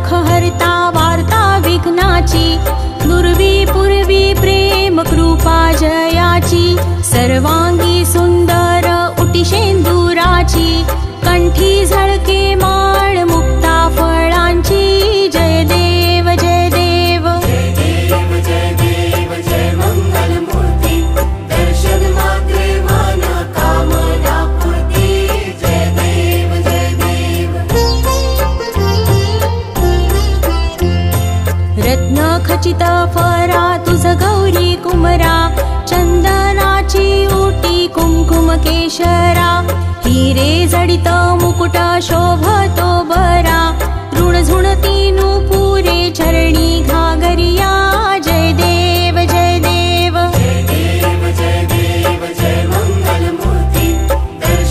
दुःख हरता वार्ता विघ्नाची, दुर्वी पूर्वी प्रेम कृपा जयाची, सर्वांगी सुंदर उटी शेंदुराची, कंठी झळके माळ मुक्ता फळांची, जय देव जय देव जय देव जय देव जय मंगल मूर्ती, दर्शन मात्रे मन कामना पूर्ती, जय देव जय देव। रत्न खचित फरा तुझ गौरी कुमरा, चंदनाची उटी कुंकुम केशरा, हिरे जडित मुकुट शोभतो